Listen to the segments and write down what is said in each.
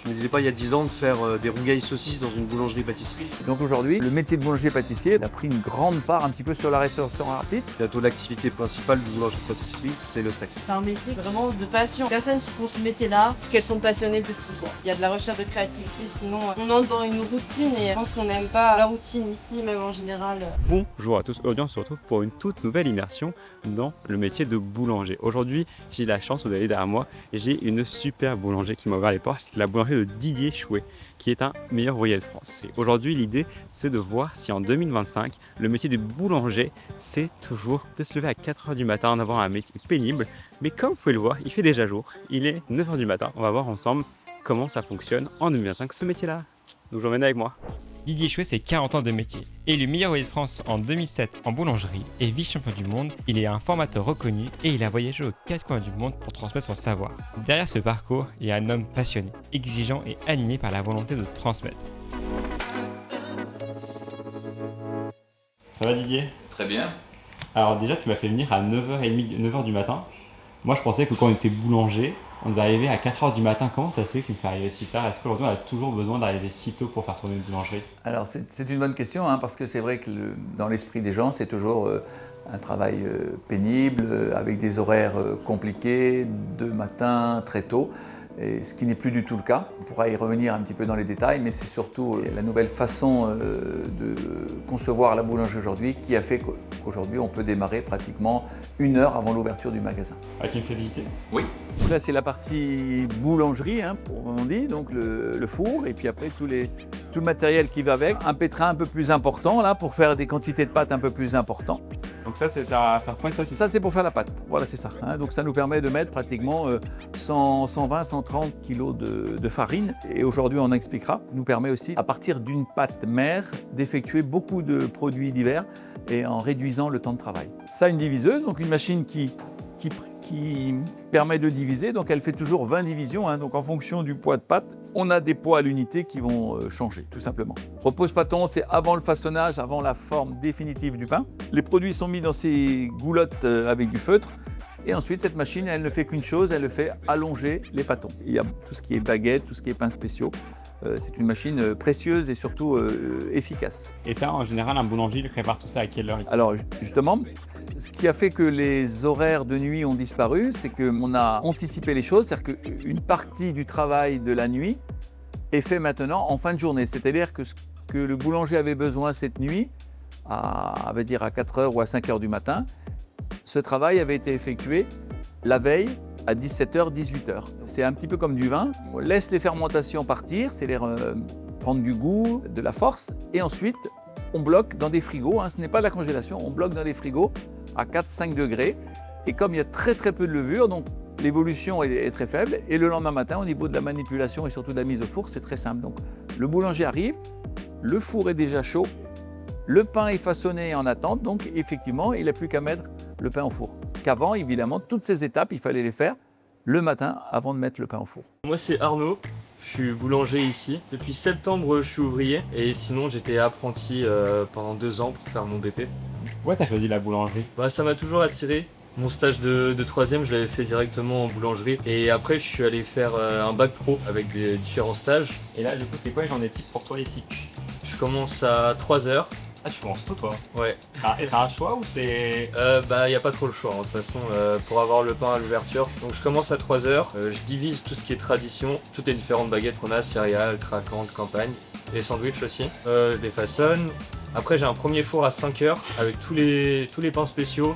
Je me disais pas il y a 10 ans de faire des rougailles saucisses dans une boulangerie-pâtisserie. Donc aujourd'hui, le métier de boulanger-pâtissier a pris une grande part un petit peu sur la restauration rapide. Bientôt l'activité principale du boulanger-pâtisserie, c'est le steak. C'est un métier vraiment de passion. Les personnes qui font ce métier-là, c'est qu'elles sont passionnées de fou, quoi. Il y a de la recherche de créativité, sinon on entre dans une routine et je pense qu'on n'aime pas la routine ici, même en général. Bonjour à tous, aujourd'hui on se retrouve pour une toute nouvelle immersion dans le métier de boulanger. Aujourd'hui, j'ai la chance d'aller derrière moi et j'ai une super boulanger qui m'a ouvert les portes, la boulangerie de Didier Chouet, qui est un meilleur ouvrier de France. Et aujourd'hui, l'idée, c'est de voir si en 2025, le métier de boulanger, c'est toujours de se lever à 4h du matin, d'avoir un métier pénible. Mais comme vous pouvez le voir, il fait déjà jour, il est 9h du matin. On va voir ensemble comment ça fonctionne en 2025, ce métier-là. Donc je vous emmène avec moi. Didier Chouet, c'est 40 ans de métier. Élu meilleur ouvrier de France en 2007 en boulangerie et vice-champion du monde, il est un formateur reconnu et il a voyagé aux 4 coins du monde pour transmettre son savoir. Derrière ce parcours, il y a un homme passionné, exigeant et animé par la volonté de transmettre. Ça va Didier? Très bien. Alors déjà, tu m'as fait venir à 9h30, 9h du matin. Moi, je pensais que quand on était boulanger, on devait arriver à 4h du matin. Comment ça se fait qu'il me fait arriver si tard? Est-ce qu'aujourd'hui, on a toujours besoin d'arriver si tôt pour faire tourner une boulangerie? Alors c'est une bonne question, parce que c'est vrai que dans l'esprit des gens, c'est toujours un travail pénible, avec des horaires compliqués, de matin très tôt. Et ce qui n'est plus du tout le cas. On pourra y revenir un petit peu dans les détails, mais c'est surtout la nouvelle façon de concevoir la boulangerie aujourd'hui qui a fait qu'aujourd'hui on peut démarrer pratiquement 1 heure avant l'ouverture du magasin. Ah, tu me fais visiter? Oui. Donc là c'est la partie boulangerie, pour on dit, donc le four, et puis après tout le matériel qui va avec. Un pétrin un peu plus important là pour faire des quantités de pâtes un peu plus importantes. Donc ça, c'est ça à faire quoi ça? Ça c'est pour faire la pâte, voilà c'est ça. Donc ça nous permet de mettre pratiquement 120, 130 kg de farine. Et aujourd'hui on en expliquera. Ça nous permet aussi, à partir d'une pâte mère, d'effectuer beaucoup de produits divers et en réduisant le temps de travail. Ça, une diviseuse, donc une machine qui permet de diviser, donc elle fait toujours 20 divisions, donc en fonction du poids de pâte, on a des poids à l'unité qui vont changer, tout simplement. Repose-pâton, c'est avant le façonnage, avant la forme définitive du pain. Les produits sont mis dans ces goulottes avec du feutre, et ensuite cette machine, elle ne fait qu'une chose, elle le fait allonger les pâtons. Il y a tout ce qui est baguette, tout ce qui est pains spéciaux. C'est une machine précieuse et surtout efficace. Et ça, en général, un boulanger, il prépare tout ça à quelle heure? Alors justement, ce qui a fait que les horaires de nuit ont disparu, c'est qu'on a anticipé les choses, c'est-à-dire qu'une partie du travail de la nuit est fait maintenant en fin de journée. C'est-à-dire que ce que le boulanger avait besoin cette nuit, à 4h ou à 5h du matin, ce travail avait été effectué la veille à 17h, 18h. C'est un petit peu comme du vin, on laisse les fermentations partir, c'est prendre du goût, de la force, et ensuite on bloque dans des frigos, ce n'est pas de la congélation, on bloque dans des frigos à 4-5 degrés, et comme il y a très peu de levure, donc l'évolution est très faible, et le lendemain matin, au niveau de la manipulation et surtout de la mise au four, c'est très simple. Donc le boulanger arrive, le four est déjà chaud, le pain est façonné en attente, donc effectivement, il n'a plus qu'à mettre le pain au four. Qu'avant, évidemment, toutes ces étapes, il fallait les faire le matin avant de mettre le pain au four. Moi c'est Arnaud, je suis boulanger ici. Depuis septembre je suis ouvrier et sinon j'étais apprenti pendant 2 ans pour faire mon BP. Ouais, t'as choisi la boulangerie? Ça m'a toujours attiré. Mon stage de 3e je l'avais fait directement en boulangerie et après je suis allé faire un bac pro avec des différents stages. Et là, du coup, c'est quoi les journées types pour toi ici? Je commence à 3h. Ah, tu commences tôt, toi? Ouais. Ah, et c'est un choix ou c'est... Y a pas trop le choix, de toute façon, pour avoir le pain à l'ouverture. Donc je commence à 3h, je divise tout ce qui est tradition, toutes les différentes baguettes qu'on a, céréales, craquantes, campagne, les sandwichs aussi. Je les façonne. Après j'ai un premier four à 5h avec tous les pains spéciaux,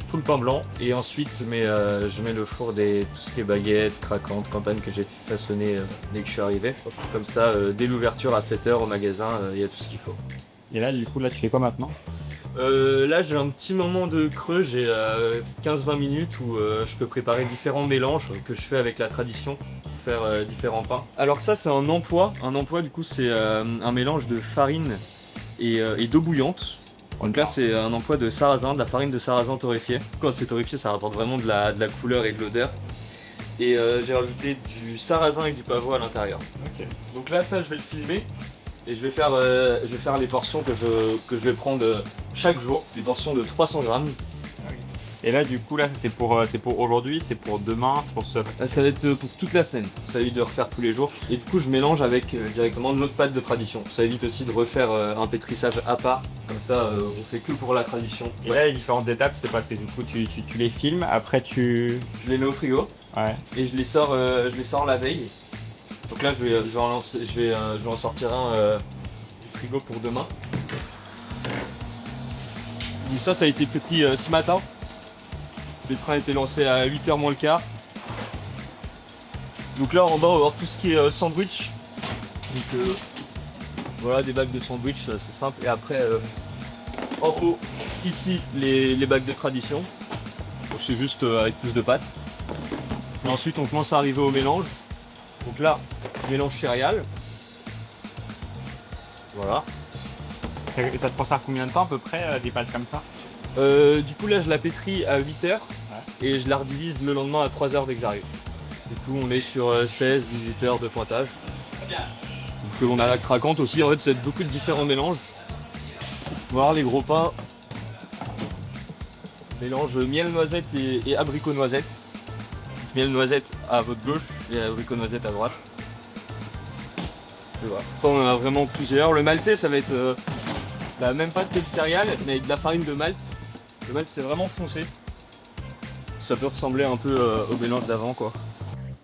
tout le pain blanc. Et ensuite je mets le four tout ce qui est baguettes, craquantes, campagne que j'ai façonné dès que je suis arrivé. Comme ça, dès l'ouverture à 7h au magasin, il y a tout ce qu'il faut. Et là, du coup, tu fais quoi maintenant? Là j'ai un petit moment de creux, j'ai 15-20 minutes où je peux préparer différents mélanges que je fais avec la tradition pour faire différents pains. Alors ça c'est un empois du coup c'est un mélange de farine et d'eau bouillante. Donc là c'est un empois de sarrasin, de la farine de sarrasin torréfiée. Quand c'est torréfié ça rapporte vraiment de la couleur et de l'odeur. Et j'ai rajouté du sarrasin et du pavot à l'intérieur. Ok. Donc là ça je vais le filmer. Et je vais faire les portions que je vais prendre chaque jour, des portions de 300 grammes. Et là, du coup, là, c'est pour aujourd'hui, c'est pour demain, c'est pour ce. Ça va être pour toute la semaine, ça évite de refaire tous les jours. Et du coup je mélange avec directement notre pâte de tradition. Ça évite aussi de refaire un pétrissage à part, comme ça on fait que pour la tradition. Et là, les différentes étapes, c'est passé. Du coup, tu les filmes, après tu. Je les mets au frigo Ouais. et je les sors la veille. Donc là je vais en sortir un du frigo pour demain. Donc ça a été pris ce matin. Le train a été lancé à 8h moins le quart. Donc là en bas on va voir tout ce qui est sandwich. Donc voilà, des bacs de sandwich, c'est simple. Et après en haut ici les bacs de tradition. Donc c'est juste avec plus de pâtes. Et ensuite on commence à arriver au mélange. Donc là, mélange céréales. Voilà. Ça te prend ça combien de temps à peu près, des pâtes comme ça? Du coup là je la pétris à 8h et je la redivise le lendemain à 3h dès que j'arrive. Du coup on est sur 16-18 heures de pointage. Donc on a la craquante aussi, en fait c'est beaucoup de différents mélanges. On va voir les gros pains. Mélange miel noisette et abricot noisette. Miel noisette à votre gauche et abricot noisette à droite. Et voilà. Après, on en a vraiment plusieurs. Le maltais ça va être la même pâte que le céréal mais avec de la farine de malt. Le malt c'est vraiment foncé. Ça peut ressembler un peu au mélange d'avant quoi.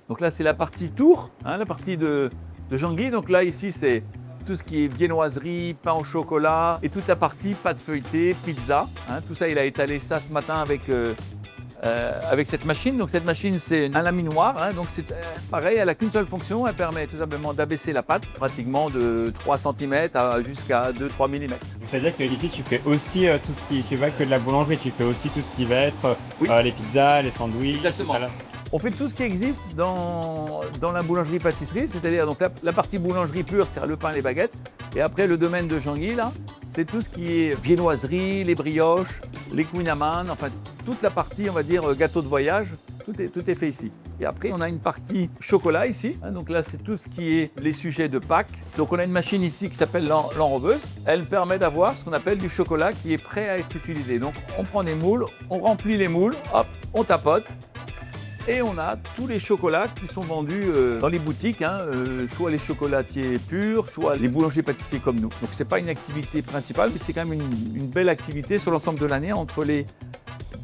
Donc là, c'est la partie tour, hein, la partie de Jean-Guy. Donc là, ici, c'est tout ce qui est viennoiserie, pain au chocolat et toute la partie pâte feuilletée, pizza. Hein. Tout ça, il a étalé ça ce matin avec cette machine. Donc cette machine, c'est un laminoir. Hein. Donc c'est pareil, elle n'a qu'une seule fonction. Elle permet tout simplement d'abaisser la pâte pratiquement de 3 cm jusqu'à 2-3 mm. C'est-à-dire que ici, tu fais aussi tout ce qui. Tu vas que de la boulangerie, tu fais aussi tout ce qui va être les pizzas, les sandwichs. Exactement. Tout ça, là. On fait tout ce qui existe dans la boulangerie-pâtisserie, c'est-à-dire donc la partie boulangerie pure, c'est le pain, les baguettes. Et après, le domaine de Jean-Guy, là, c'est tout ce qui est viennoiserie, les brioches, les kouign-amann, enfin toute la partie, on va dire, gâteau de voyage, tout est fait ici. Et après, on a une partie chocolat ici. Hein, donc là, c'est tout ce qui est les sujets de Pâques. Donc on a une machine ici qui s'appelle l'enrobeuse. Elle permet d'avoir ce qu'on appelle du chocolat qui est prêt à être utilisé. Donc on prend des moules, on remplit les moules, hop, on tapote. Et on a tous les chocolats qui sont vendus dans les boutiques, hein, soit les chocolatiers purs, soit les boulangers-pâtissiers comme nous. Donc c'est pas une activité principale, mais c'est quand même une belle activité sur l'ensemble de l'année entre les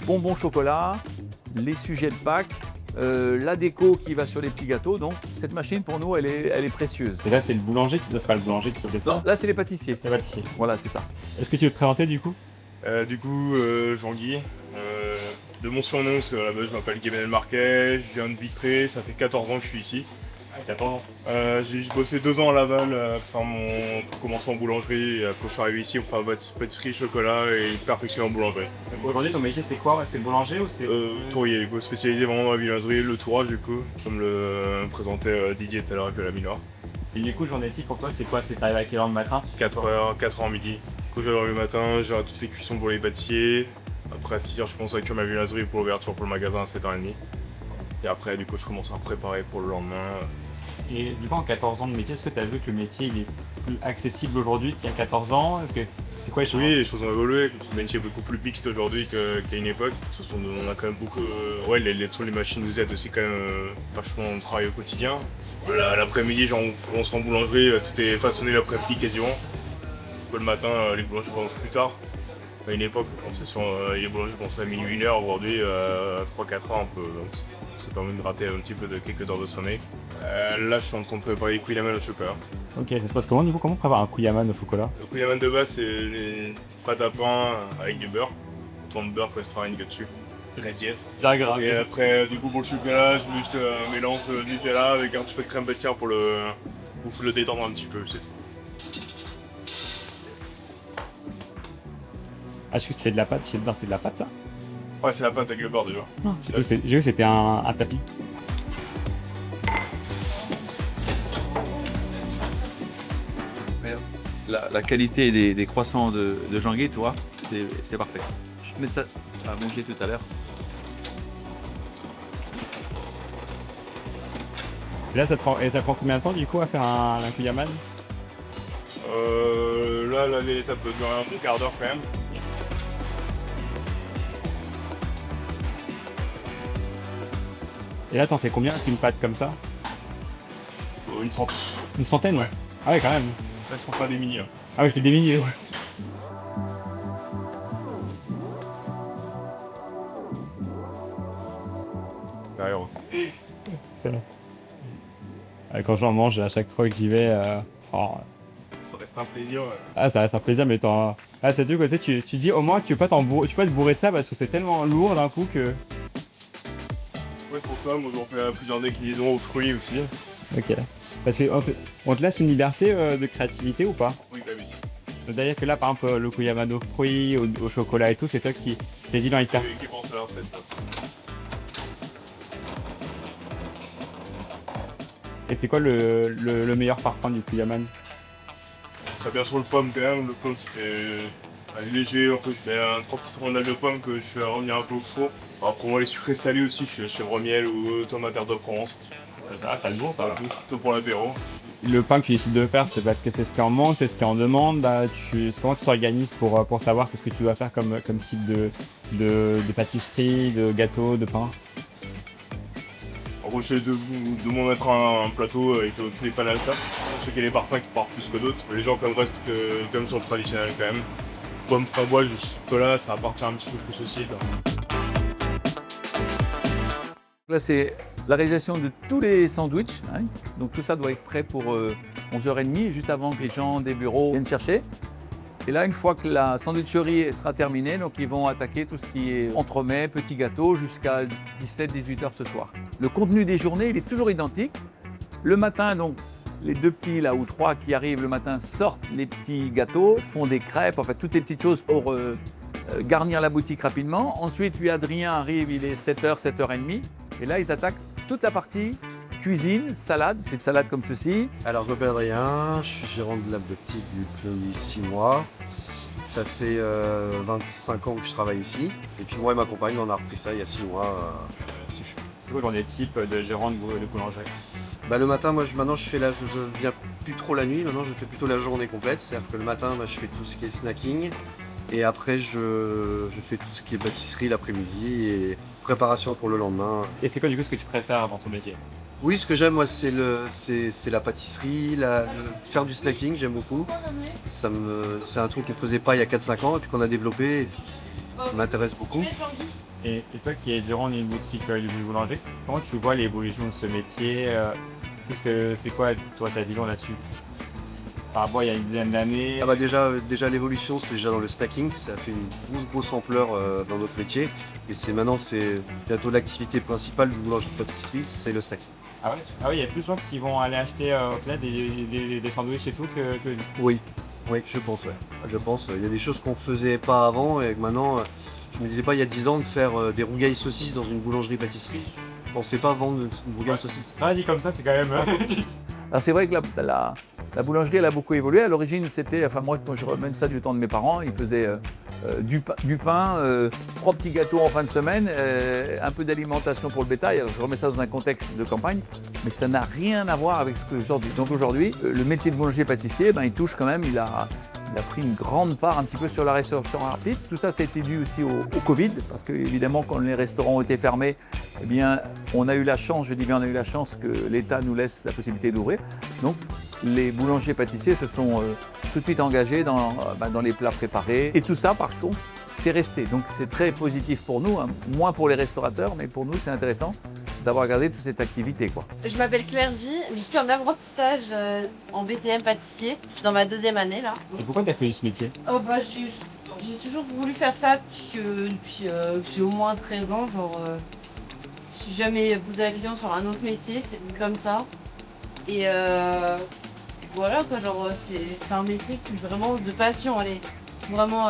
bonbons chocolat, les sujets de Pâques, la déco qui va sur les petits gâteaux. Donc cette machine pour nous, elle est précieuse. Et là, c'est le boulanger qui. C'est pas le boulanger qui fait ça. Non, là c'est les pâtissiers. Les pâtissiers. Voilà, c'est ça. Est-ce que tu veux te présenter du coup? Jean-Guy. De mon surnom, parce que à la base je m'appelle Gabriel Marquet, je viens de Vitré, ça fait 14 ans que je suis ici. 14 ans. J'ai bossé 2 ans à Laval pour commencer en boulangerie, et après je suis arrivé ici pour faire pâtisserie, chocolat et perfectionner en boulangerie. Aujourd'hui, ton métier c'est quoi? C'est boulanger ou c'est. Tourier, spécialisé vraiment dans la viennoiserie, le tourage du coup, comme le présentait Didier tout à l'heure avec la laminoir. Et du coup, journée type pour toi, c'est quoi? C'est t'arrives à quelle heure le matin? 4h midi. Du coup j'arrive le matin, j'ai toutes les cuissons pour les pâtissiers. Après à 6h je commence à cuire ma viennoiserie pour l'ouverture pour le magasin à 7h30. Et après du coup je commence à préparer pour le lendemain. Et du coup en 14 ans de métier, est-ce que tu as vu que le métier il est plus accessible aujourd'hui qu'il y a 14 ans? Est-ce que c'est quoi les choses? Oui, les choses ont évolué, le métier est beaucoup plus mixte aujourd'hui qu'à une époque. On a quand même beaucoup. Les machines nous aident aussi quand même vachement dans le travail au quotidien. Voilà, l'après-midi, genre, on se rend en boulangerie, tout est façonné l'après-midi quasiment. Le matin, les boulangers commencent plus tard. À une époque, les boulangers commençaient à minuit, 1h, aujourd'hui à 3-4 heures un peu. Donc ça permet de rater un petit peu de quelques heures de sommeil. Là, je suis en train de préparer les kouign-amann au chocolat. Ok, ça se passe comment du coup? Comment préparer un kouign-amann au chocolat? Le kouign-amann de base, c'est les pâtes à pain avec du beurre. Autant de beurre, faut être farine que dessus. C'est la diète. Bien grave. Et après, du coup, pour le chocolat, je mets juste un mélange Nutella avec un petit peu de crème pâtissière pour le détendre un petit peu. C'est tout. Est-ce que c'est de la pâte? C'est de la pâte ça? Ouais, c'est la pâte avec le beurre déjà. J'ai vu que c'était un tapis. La qualité des croissants de Jean-Guy, tu vois, c'est parfait. Je vais te mettre ça à manger tout à l'heure. Et là, ça prend combien de temps du coup à faire un kouign-amann? Là, l'étape peut durer un bon quart d'heure quand même. Et là, t'en fais combien avec une pâte comme ça? Une centaine. Une centaine? Ouais. Ah ouais, quand même. Là, c'est pour faire des mini. Hein. Ah ouais, c'est des milliers. Ouais. Derrière aussi. Quand j'en mange, à chaque fois que j'y vais, Ça reste un plaisir. Ouais. ah, ça reste un plaisir, mais ah, c'est tout, quoi. Tu dis au moins que tu peux pas te bourrer ça parce que c'est tellement lourd d'un coup que. Ouais, pour ça, moi j'en fais plusieurs déclinaisons aux fruits aussi. Ok. Parce qu'on te laisse une liberté de créativité ou pas? Oui, bah oui. C'est-à-dire que là, par exemple, le Kuyamano fruits, au chocolat et tout, c'est toi qui désigne hyper. Qui pense à la recette. Et c'est quoi le meilleur parfum du Kuyaman? Ce serait bien sur le pomme quand même. Le pomme, c'est léger. Un peu, je mets 3 petites rondelles de pommes que je fais revenir un peu au four. Alors pour moi, les sucrés salés aussi, je suis chèvre miel ou tomate de Provence. Ah, ça a le bon, ça. Voilà, plutôt pour l'apéro. Le pain que tu décides de faire, c'est parce que c'est ce qu'on mange, c'est ce qu'on demande. Bah, comment tu t'organises pour savoir qu'est-ce que tu dois faire comme type de pâtisserie, de gâteau, de pain? En gros, j'essaie de m'en mettre un plateau avec tous les pains à la table. Je sais qu'il y a des parfums qui partent plus que d'autres. Les gens comme restent comme sur le traditionnel quand même. Pomme, framboise, chocolat, ça appartient un petit peu plus aussi. Là. Là, c'est la réalisation de tous les sandwichs. Hein. Donc tout ça doit être prêt pour 11h30, juste avant que les gens des bureaux viennent chercher. Et là, une fois que la sandwicherie sera terminée, donc ils vont attaquer tout ce qui est entremets, petits gâteaux, jusqu'à 17-18h ce soir. Le contenu des journées, il est toujours identique. Le matin, donc, les 2 petits là ou 3 qui arrivent le matin sortent les petits gâteaux, font des crêpes, en fait toutes les petites choses pour garnir la boutique rapidement. Ensuite, lui, Adrien arrive, il est 7h, 7h30. Et là, ils attaquent toute la partie cuisine, salade, petite salade comme ceci. Alors, je m'appelle Adrien, je suis gérant de la boutique depuis 6 mois. Ça fait 25 ans que je travaille ici. Et puis moi et ma compagne, on a repris ça il y a 6 mois. C'est quoi les types de gérants de boulangerie? Bah, le matin, moi, maintenant, je viens plus trop la nuit. Maintenant, je fais plutôt la journée complète. C'est-à-dire que le matin, je fais tout ce qui est snacking. Et après, je fais tout ce qui est pâtisserie l'après-midi et préparation pour le lendemain. Et c'est quoi du coup ce que tu préfères dans ton métier? Oui, ce que j'aime, moi, c'est la pâtisserie, faire du snacking, j'aime beaucoup. C'est un truc qu'on ne faisait pas il y a 4-5 ans et puis qu'on a développé et puis qui m'intéresse beaucoup. Et toi qui es gérant d'une boutique du boulanger, comment tu vois l'évolution de ce métier? C'est quoi toi ta vision là-dessus? Par rapport à il y a une dizaine d'années? Ah bah déjà l'évolution, c'est déjà dans le snacking, ça a fait une grosse ampleur dans notre métier. Et maintenant, c'est bientôt l'activité principale du boulangerie-pâtisserie, c'est le snacking. Ah ouais, il y a plus de gens qui vont aller acheter au-delà des sandwichs et tout que... Oui, je pense, ouais. Je pense, il y a des choses qu'on faisait pas avant et que maintenant, je me disais pas il y a 10 ans de faire des rougailles saucisses dans une boulangerie-pâtisserie. Je pensais pas vendre une rougaille saucisse. Ça dit comme ça, c'est quand même... Alors c'est vrai que la boulangerie, elle a beaucoup évolué. À l'origine, c'était, enfin moi, quand je remène ça du temps de mes parents, ils faisaient du pain, 3 petits gâteaux en fin de semaine, un peu d'alimentation pour le bétail. Alors, je remets ça dans un contexte de campagne, mais ça n'a rien à voir avec ce qu'aujourd'hui. Donc aujourd'hui, le métier de boulanger-pâtissier, il touche quand même, il a pris une grande part un petit peu sur la restauration rapide. Tout ça, ça a été dû aussi au Covid, parce que évidemment, quand les restaurants ont été fermés, eh bien, on a eu la chance, je dis bien on a eu la chance que l'État nous laisse la possibilité d'ouvrir. Donc, les boulangers-pâtissiers se sont tout de suite engagés dans les plats préparés. Et tout ça, par contre, c'est resté. Donc, c'est très positif pour nous, hein. Moins pour les restaurateurs, mais pour nous, c'est intéressant d'avoir gardé toute cette activité, quoi. Je m'appelle Claire Vie, je suis en apprentissage en BTM pâtissier. Je suis dans ma 2e année là. Et pourquoi tu as fait ce métier? Oh bah j'ai toujours voulu faire ça depuis que j'ai au moins 13 ans. Genre, je me suis jamais posé la question sur un autre métier, c'est comme ça. Et voilà quoi, genre c'est un métier qui est vraiment de passion. Allez, vraiment,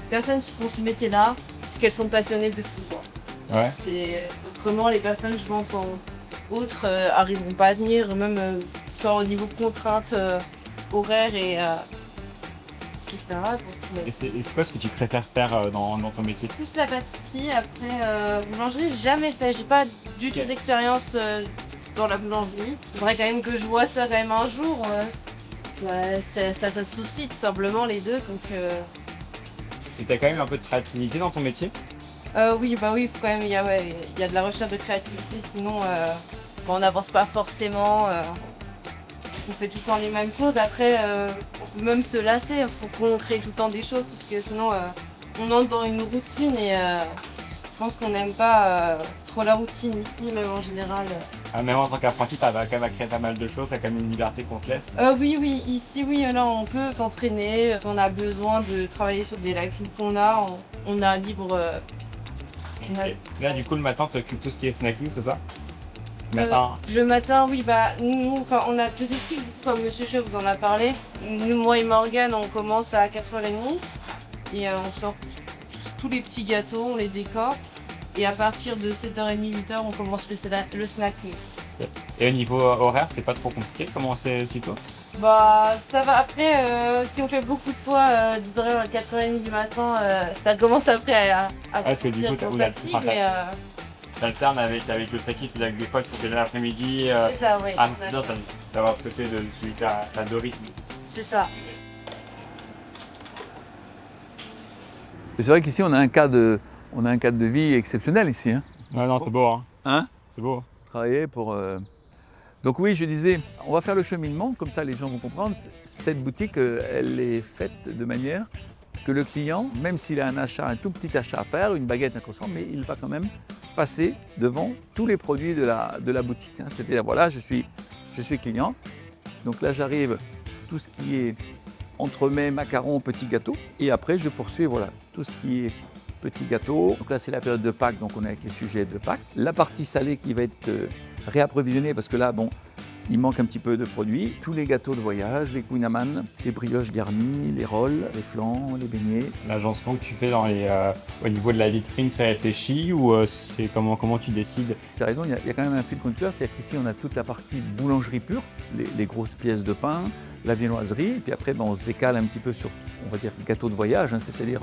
personnes qui font ce métier là, c'est qu'elles sont passionnées de fou quoi. Ouais. Autrement, les personnes, je pense, autres arriveront pas à tenir, même soit au niveau contraintes horaires et etc. Et c'est quoi ce que tu préfères faire dans ton métier? Plus la pâtisserie, après boulangerie, j'ai jamais fait. J'ai pas du tout d'expérience dans la boulangerie. C'est vrai quand même que je vois ça quand même un jour. Ça s'associe tout simplement les deux. Donc, Et t'as quand même un peu de créativité dans ton métier? Oui, bah oui, faut quand même, il y a de la recherche de créativité, sinon on n'avance pas forcément. On fait tout le temps les mêmes choses. Après, on peut même se lasser, il faut qu'on crée tout le temps des choses, parce que sinon on entre dans une routine et je pense qu'on n'aime pas trop la routine ici, même en général. Même en tant qu'apprenti, tu vas quand même à créer pas mal de choses, tu as quand même une liberté qu'on te laisse. Oui, ici, oui, là, on peut s'entraîner. Si on a besoin de travailler sur des lacunes qu'on a, on a libre. Et là, du coup, le matin, tu occupes tout ce qui est snacking, c'est ça? Le matin. Le matin, oui, bah nous, on a 2 équipes, comme Monsieur Che vous en a parlé. Nous, moi et Morgane, on commence à 4h30 et on sort tous les petits gâteaux, on les décore. Et à partir de 7h30, 8h, on commence le snacking. Et au niveau horaire, c'est pas trop compliqué de commencer si tôt? Bah ça va, après, si on fait beaucoup de fois 10h, 4h30 du matin, ça commence après à parce que du coup, qu'on t'as fatigue, mais t'alternes avec le équipe, c'est-à-dire que des fois, tu fais l'après-midi. c'est ça, oui. C'est bien ça, d'avoir ce côté de suivre ta de rythme. C'est ça. Et c'est vrai qu'ici, on a un cadre de vie exceptionnel ici. Hein. Non, c'est beau, hein. Hein? C'est beau. Travailler pour... Donc oui, je disais, on va faire le cheminement, comme ça les gens vont comprendre. Cette boutique, elle est faite de manière que le client, même s'il a un tout petit achat à faire, une baguette, un croissant, mais il va quand même passer devant tous les produits de la boutique. Hein. C'est-à-dire, voilà, je suis client. Donc là, j'arrive, tout ce qui est entremets, macarons, petits gâteaux. Et après, je poursuis, voilà, tout ce qui est petits gâteaux. Donc là, c'est la période de Pâques, donc on est avec les sujets de Pâques. La partie salée qui va être réapprovisionnée, parce que là, bon, il manque un petit peu de produits. Tous les gâteaux de voyage, les kouign-amann, les brioches garnies, les rolls, les flans, les beignets. L'agencement que tu fais au niveau de la vitrine, c'est réfléchi ou c'est comment tu décides? Tu as raison, il y a quand même un fil conducteur, c'est-à-dire qu'ici on a toute la partie boulangerie pure, les grosses pièces de pain, la viennoiserie, et puis après on se décale un petit peu sur, on va dire, le gâteau de voyage, hein, c'est-à-dire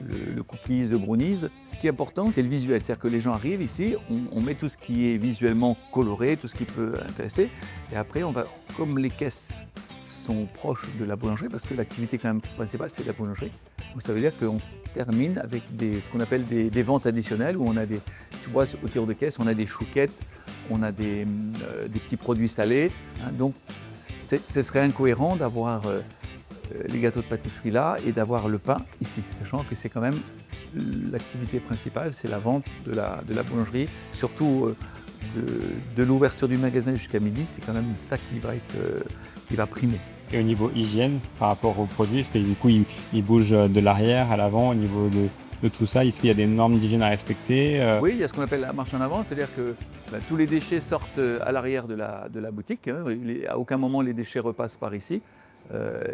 le cookies, le brownies. Ce qui est important, c'est le visuel, c'est-à-dire que les gens arrivent ici, on met tout ce qui est visuellement coloré, tout ce qui peut intéresser, et après on va, comme les caisses sont proches de la boulangerie, parce que l'activité quand même principale c'est la boulangerie, donc ça veut dire qu'on termine avec ce qu'on appelle des ventes additionnelles, où on a tu vois, au tir de caisse, on a des chouquettes, on a des petits produits salés, hein, donc ce serait incohérent d'avoir les gâteaux de pâtisserie là et d'avoir le pain ici, sachant que c'est quand même l'activité principale, c'est la vente de la boulangerie, surtout de l'ouverture du magasin jusqu'à midi, c'est quand même ça qui va primer. Et au niveau hygiène, par rapport aux produits, est-ce que du coup ils bougent de l'arrière à l'avant au niveau de tout ça? Est-ce qu'il y a des normes d'hygiène à respecter? Oui, il y a ce qu'on appelle la marche en avant, c'est-à-dire que tous les déchets sortent à l'arrière de la boutique, hein. À aucun moment les déchets repassent par ici.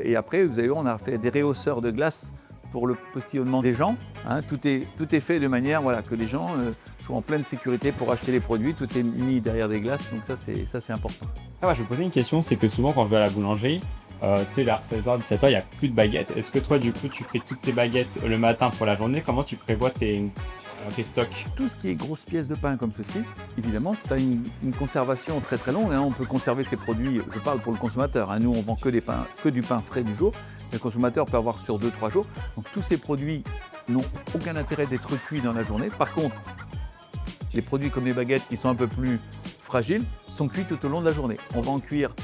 Et après, vous allez voir, on a fait des réhausseurs de glace pour le postillonnement des gens. Hein. Tout est fait de manière que les gens soient en pleine sécurité pour acheter les produits. Tout est mis derrière des glaces, donc ça c'est important. Ah ouais, je me posais une question, c'est que souvent quand je vais à la boulangerie, tu sais, vers 16h, 17h, il n'y a plus de baguettes. Est-ce que toi, du coup, tu fais toutes tes baguettes le matin pour la journée? Comment tu prévois tes stocks? Tout ce qui est grosses pièces de pain comme ceci, évidemment, ça a une conservation très très longue. Hein. On peut conserver ces produits, je parle pour le consommateur. Hein. Nous, on vend que du pain frais du jour. Le consommateur peut avoir sur 2-3 jours. Donc tous ces produits n'ont aucun intérêt d'être cuits dans la journée. Par contre, les produits comme les baguettes qui sont un peu plus fragiles sont cuits tout au long de la journée. On va en cuire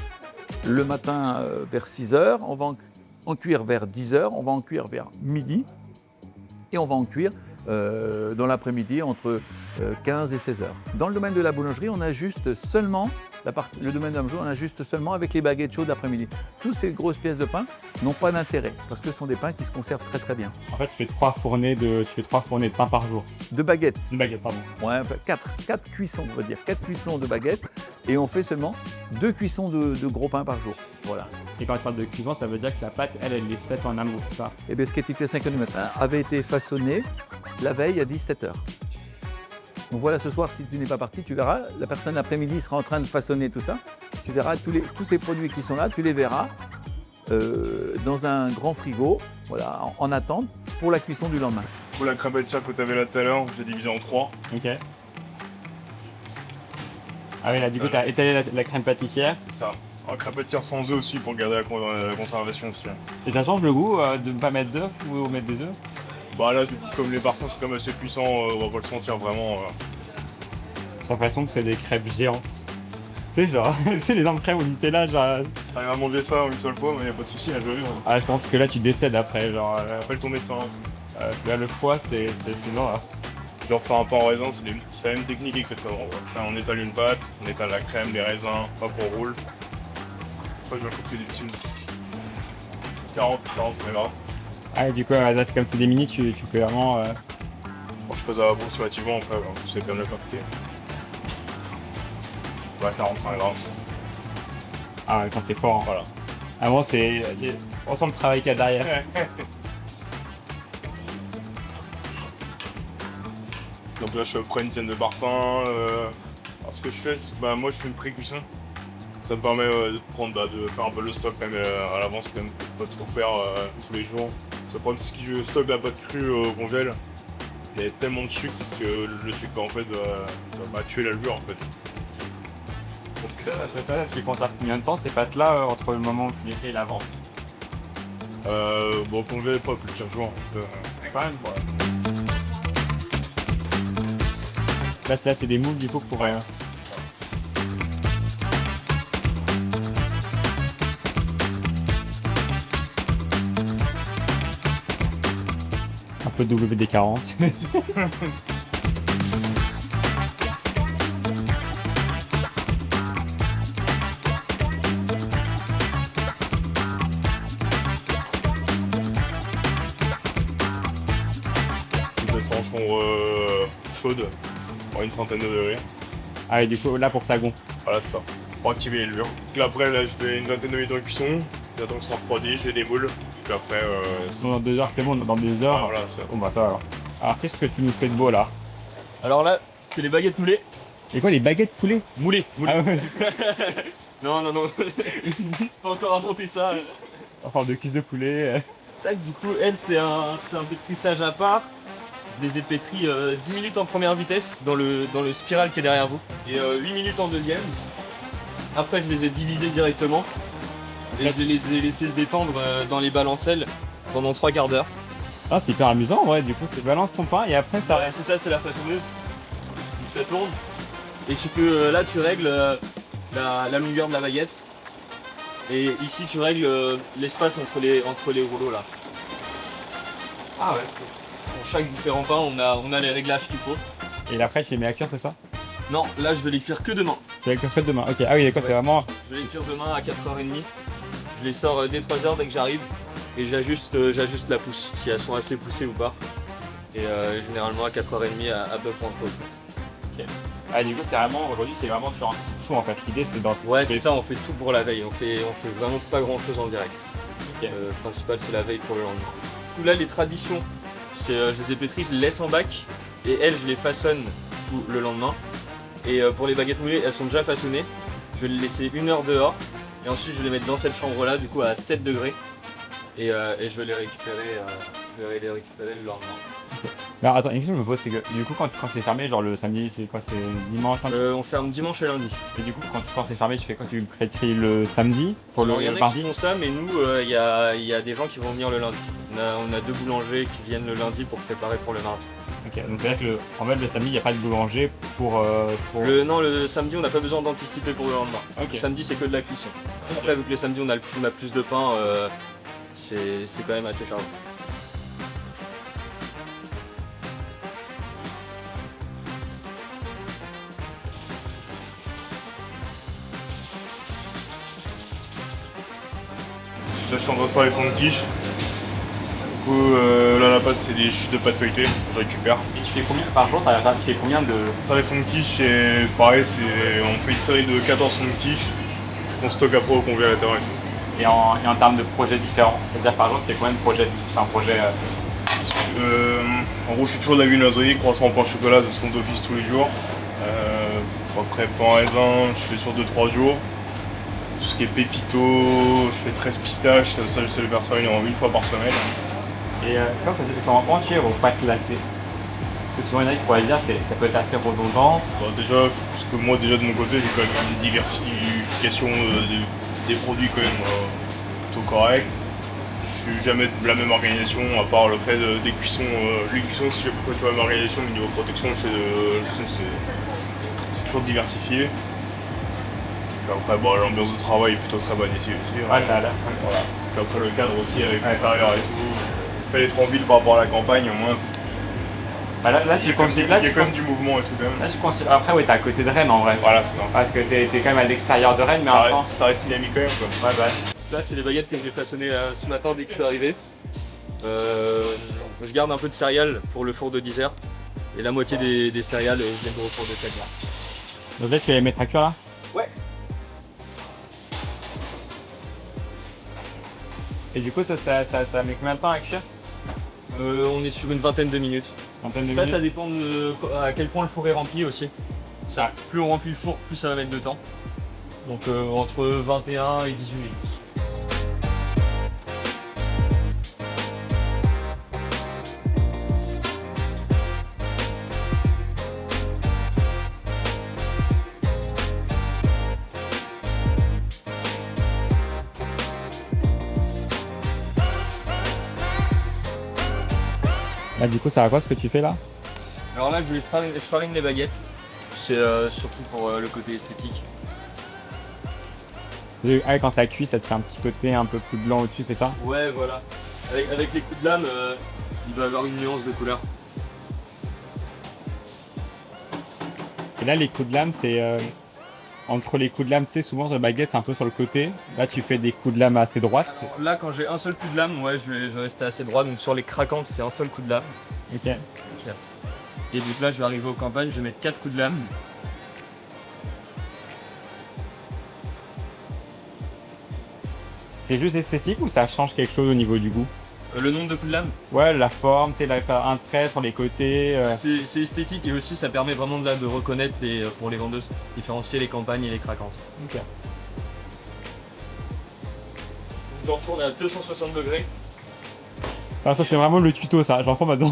le matin vers 6h, on va en cuire vers 10h, on va en cuire vers midi et on va en cuire dans l'après-midi entre 15 et 16h. Dans le domaine de la boulangerie, on ajuste seulement, le domaine de la boulangerie, on ajuste seulement avec les baguettes chaudes l'après-midi. Toutes ces grosses pièces de pain n'ont pas d'intérêt parce que ce sont des pains qui se conservent très très bien. En fait, tu fais 3 fournées de pain par jour. De baguettes. De baguettes, pardon. Ouais, enfin, 4 cuissons, on va dire. 4 cuissons de baguettes et on fait seulement 2 cuissons de gros pain par jour. Voilà. Et quand tu parles de cuisson, ça veut dire que la pâte, elle est faite en amont, c'est ça? Et bien, ce qui était cuit à 5h du matin avait été façonné la veille à 17h. Donc voilà, ce soir, si tu n'es pas parti, tu verras, la personne l'après-midi sera en train de façonner tout ça. Tu verras tous ces produits qui sont là, tu les verras dans un grand frigo, voilà, en attente pour la cuisson du lendemain. Pour la crabatière que tu avais là tout à l'heure, j'ai divisé en 3. Ok. Ah oui, là, du coup, tu as étalé la crème pâtissière. C'est ça. Un crabatière sans œufs aussi pour garder la conservation aussi. Et ça change le goût de ne pas mettre d'œufs ou mettre des œufs? Bah là, comme les parfums sont quand même assez puissants, on va pas le sentir vraiment. J'ai l'impression que c'est des crêpes géantes. Tu sais, genre, tu sais, les énormes crêpes au Nutella, genre. Si t'arrives à manger ça une seule fois, mais y a pas de souci, à jouer. Ah, je pense que là, tu décèdes après, genre. Appelle ton médecin. Là, le foie, c'est non, là. Genre faire un pain en raisin, c'est la même technique exactement. Là, on étale une pâte, on étale la crème, les raisins, hop on roule. Ça je vais couper des dessus. 40, c'est grave. Ah, et du coup, là, c'est comme c'est des mini, tu fais vraiment. Bon, je pose approximativement après, c'est bien de le faire. Ouais, 45 grammes. Ah, quand t'es fort, hein. Voilà. Avant, c'est. On sent le travail qu'il y a derrière. Donc là, je prends une dizaine de parfums. Alors, ce que je fais, moi je fais une pré-cuisson. Ça me permet de faire un peu le stock quand même à l'avance, quand même, pas trop faire tous les jours. Le problème, c'est que je stocke la pâte crue au congèle. Il y a tellement de sucre que le sucre en fait va tuer la levure en fait. Parce que ça, tu comptes à combien de temps ces pâtes-là entre le moment où tu les fais et la vente? Bon, au congèle, pas plus de 15 jours. Quand même, quoi. Là, c'est des moules du coup pour rien. Un peu de WD-40. Ça sent en chambre chaude, pour une trentaine de degrés. Ah, et du coup, là pour que ça gonfle. Voilà, c'est ça, pour activer les levures. Donc là, après, là, je fais une vingtaine de minutes en cuisson. J'attends que ça refroidisse, je les démoule. Puis après, Dans 2 heures, c'est bon, dans 2 heures. voilà, ça. Bon, bah, toi alors. Alors, qu'est-ce que tu nous fais de beau là? Alors là, c'est les baguettes moulées. Et quoi, les baguettes poulet? Moulées. Ah ouais. Non. Pas encore inventé ça. En forme de cuisse de poulet. Tac, du coup, elle, c'est un pétrissage à part. Je les ai pétris 10 minutes en première vitesse dans le spiral qui est derrière vous. Et 8 minutes en deuxième. Après, je les ai divisés directement. Et je les ai laissés se détendre dans les balancelles pendant 3 quarts d'heure. Ah, c'est hyper amusant, ouais. Du coup, c'est balance ton pain et après ça. Ouais, c'est ça, c'est la façonneuse. Donc ça tourne. Et tu peux, là, tu règles la longueur de la baguette. Et ici, tu règles l'espace entre les rouleaux là. Ah ouais. Pour chaque différent pain, on a les réglages qu'il faut. Et après, tu les mets à cuire, c'est ça? Non, là, je vais les cuire que demain. Tu vas les cuire demain. Ok, ah oui, d'accord, Ouais. c'est vraiment. Je vais les cuire demain à 4h30. Je les sors dès 3h dès que j'arrive. Et j'ajuste la pousse, si elles sont assez poussées ou pas. Et généralement à 4h30 à peu près entre eux. Ah, du coup, c'est vraiment. Aujourd'hui, c'est vraiment sur un petit tout en fait. L'idée, c'est dans. Ouais, c'est ça, on fait tout pour la veille. On fait vraiment pas grand chose en direct. Ok. Le principal, c'est la veille pour le lendemain. Là, les traditions, c'est je les ai pétries, je les laisse en bac. Et elles, je les façonne le lendemain. Et pour les baguettes moulées, elles sont déjà façonnées. Je vais les laisser 1 heure dehors. Et ensuite, je vais les mettre dans cette chambre-là, du coup à 7 degrés. Et je vais les récupérer, le lendemain. Alors, attends, une question que je me pose, c'est que du coup, quand c'est fermé, genre le samedi, c'est quoi? C'est dimanche, lundi? On ferme dimanche et lundi. Et du coup, quand c'est fermé, tu fais quoi? Tu pétris le samedi pour Alors, il y en a mardi? qui font ça, mais nous, il y a des gens qui vont venir le lundi. On a 2 boulangers qui viennent le lundi pour préparer pour le mardi. Ok, donc c'est-à-dire que en fait, le samedi, il n'y a pas de boulanger pour. Non, le samedi, on n'a pas besoin d'anticiper pour le lendemain. Ok. Le samedi, c'est que de la cuisson. Après, vu que le samedi, on a plus de pain, c'est quand même assez chargé. Là, je suis en train de faire les fonds de quiche. Du coup, là, la pâte, c'est des chutes de pâte feuilletée, je récupère. Et tu fais combien par jour? Tu fais combien de. Ça, les fonds de quiche, c'est pareil, on fait une série de 14 fonds de quiche qu'on stocke après au congélateur et tout. Et en termes de projets différents? C'est-à-dire par jour, tu fais combien de projets? C'est un projet. En gros, je suis toujours dans la viennoiserie, croissant, pain, chocolat, de son d'office tous les jours. Après, pain raisin, je fais sur 2-3 jours. Tout ce qui est pépito, je fais 13 pistaches, ça, j'essaie de faire ça une fois par semaine. Et comment tu fais pour pas te lasser? Parce que souvent, il y en a qui pourraient dire que ça peut être assez redondant. Bah, déjà, parce que moi, déjà de mon côté, j'ai quand même une diversification des produits quand même plutôt correcte. Je suis jamais de la même organisation, à part le fait des cuissons. Les cuissons, je sais pas pourquoi tu vois la même organisation, mais niveau protection, c'est toujours diversifié. Puis après, bon, l'ambiance de travail est plutôt très bonne ici aussi. Ouais, ça a l'air. Voilà. Puis après, le cadre aussi avec l'extérieur et tout. Le fait d'être en ville par rapport à la campagne, au moins, Bah là, tu considères. Là, il y a quand même du mouvement et tout, quand même. Là, tu considères. Après, ouais, t'es à côté de Rennes en vrai. Voilà, c'est ça. Parce que t'es quand même à l'extérieur de Rennes, mais en France. Ça reste dynamique quand même, quoi. Ouais, bah. Là, c'est les baguettes que j'ai façonnées ce matin dès que je suis arrivé. Je garde un peu de céréales pour le four de 10 heures. Et la moitié des céréales viennent au four de 7 heures. Donc là, tu vas les mettre à cuire là? Ouais. Et du coup, ça met combien de temps à cuire? On est sur une vingtaine de minutes. Vingtaine de Là, minutes. ça dépend de à quel point le four est rempli aussi. Ça, plus on remplit le four, plus ça va mettre de temps. Donc entre 21 et 18 minutes. Là, du coup, ça va quoi ce que tu fais là? Alors là, je farine les baguettes. C'est surtout pour le côté esthétique. Ah, quand ça cuit, ça te fait un petit côté un peu plus blanc au-dessus, c'est ça? Ouais, voilà. Avec les coups de lame, il va avoir une nuance de couleur. Et là, les coups de lame, c'est. Entre les coups de lame, tu sais, souvent sur la baguette, c'est un peu sur le côté. Là, tu fais des coups de lame assez droites. Alors là, quand j'ai un seul coup de lame, ouais, je vais rester assez droit. Donc sur les craquantes, c'est un seul coup de lame. Ok. Et donc là, je vais arriver aux campagnes, je vais mettre 4 coups de lame. C'est juste esthétique ou ça change quelque chose au niveau du goût? Le nombre de coups de lame, Ouais, la forme, tu sais, faire un trait sur les côtés. c'est esthétique et aussi ça permet vraiment de reconnaître pour les vendeuses, différencier les campagnes et les craquantes. Ok. J'en tourne à 260 degrés. Ah, ça, c'est vraiment le tuto, ça. J'en prends maintenant.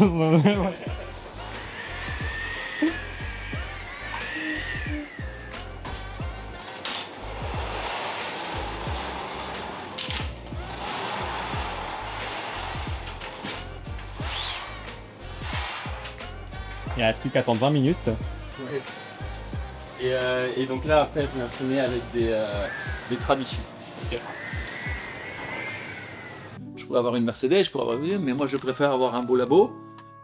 Il reste plus qu'à attendre 20 minutes. Et donc là, après, je vais enchaîner avec des traditions. Je pourrais avoir une Mercedes, je pourrais avoir une, mais moi je préfère avoir un beau labo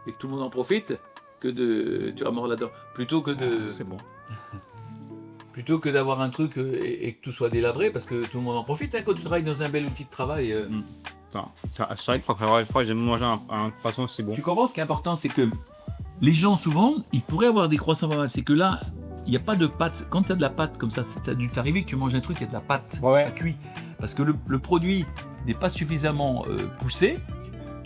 et que tout le monde en profite que de. Tu vas mort là-dedans. Plutôt que de. C'est bon. Plutôt que d'avoir un truc et que tout soit délabré, parce que tout le monde en profite hein, quand tu travailles dans un bel outil de travail. C'est vrai que la fois j'ai mangé un poisson, c'est bon. Tu comprends, ce qui est important, c'est que les gens, souvent, ils pourraient avoir des croissants pas mal. C'est que là, il n'y a pas de pâte. Quand tu as de la pâte comme ça, ça a dû t'arriver que tu manges un truc, il y a de la pâte à cuit. Parce que le produit n'est pas suffisamment poussé.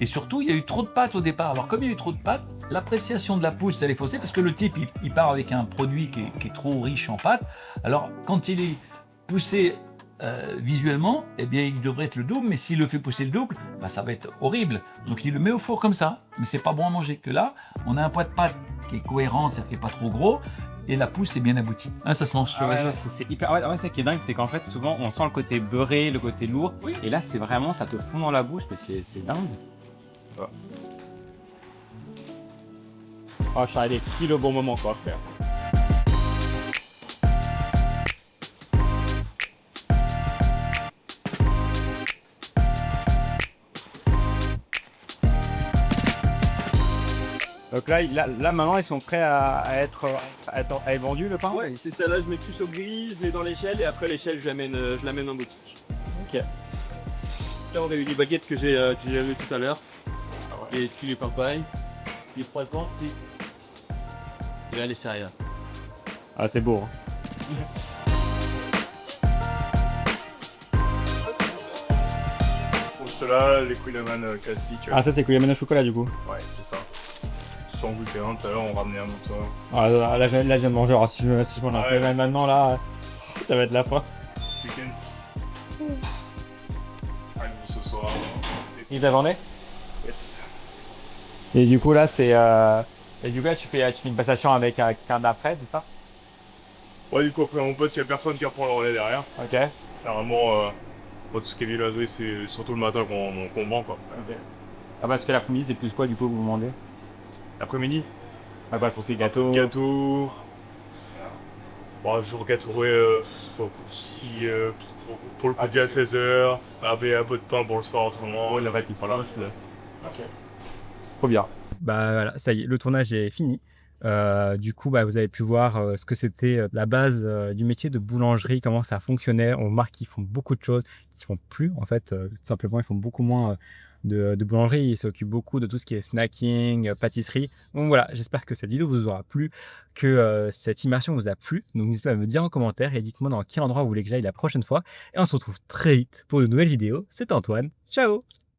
Et surtout, il y a eu trop de pâte au départ. Alors, comme il y a eu trop de pâte, l'appréciation de la pousse, elle est faussée parce que le type, il part avec un produit qui est trop riche en pâte. Alors, quand il est poussé visuellement, eh bien, il devrait être le double. Mais s'il le fait pousser le double, bah, ça va être horrible. Donc, il le met au four comme ça. Mais c'est pas bon à manger. Que là, on a un poids de pâte qui est cohérent, c'est-à-dire qui n'est pas trop gros. Et la pousse est bien aboutie. Hein, ça se mange sur Ouais, c'est hyper. Ouais, c'est qui est dingue, c'est qu'en fait, souvent, on sent le côté beurré, le côté lourd. Oui. Et là, c'est vraiment, ça te fond dans la bouche, mais c'est dingue. Oh, je suis arrivé pile au bon moment, quoi, frère. Donc là, maintenant, ils sont prêts à être vendus, le pain? Ouais, c'est ça, là je mets plus au gris, je mets dans l'échelle et après l'échelle je l'amène en boutique. Ok. Là on a eu les baguettes que j'ai vues tout à l'heure. Et puis les papayes, les poivrons, et là les céréales. Ah, c'est beau. Hein. Juste là, les Quillerman classiques. Ah, ça, c'est Kouyaman au chocolat, du coup. Ouais, c'est ça. Sans gluten, tout à l'heure on ramenait un morceau. Ah, là, je viens de manger. Alors, si je m'en Ouais. fais maintenant, là, ça va être la fin. Chickens. Allez, ce soir. Et ta journée? Yes. Et du coup, là, c'est. Et du coup, là, tu fais une passation avec un d'après, c'est ça? Ouais, du coup, après mon pote, il n'y a personne qui reprend le relais derrière. Ok. Généralement, Bon, tout ce qui est viennoiserie, c'est surtout le matin qu'on vend, quoi. Ah, parce que l'après-midi, c'est plus quoi, du coup, vous demandez? L'après-midi, Ah, bah, faut c'est gâteau. gâteau. Bon, jour gâteaué, pour le petit à 16h, avec un peu de pain pour le soir autrement. Oh, la vraie piste. Voilà. Ok. Trop bien. Bah voilà, ça y est, le tournage est fini. Du coup, bah, vous avez pu voir ce que c'était la base du métier de boulangerie, comment ça fonctionnait. On remarque qu'ils font beaucoup de choses, qu'ils font plus en fait, tout simplement, ils font beaucoup moins de boulangerie. Ils s'occupent beaucoup de tout ce qui est snacking, pâtisserie. Donc voilà, j'espère que cette vidéo vous aura plu, que cette immersion vous a plu. Donc n'hésitez pas à me dire en commentaire et dites-moi dans quel endroit vous voulez que j'aille la prochaine fois. Et on se retrouve très vite pour de nouvelles vidéos. C'est Antoine, ciao!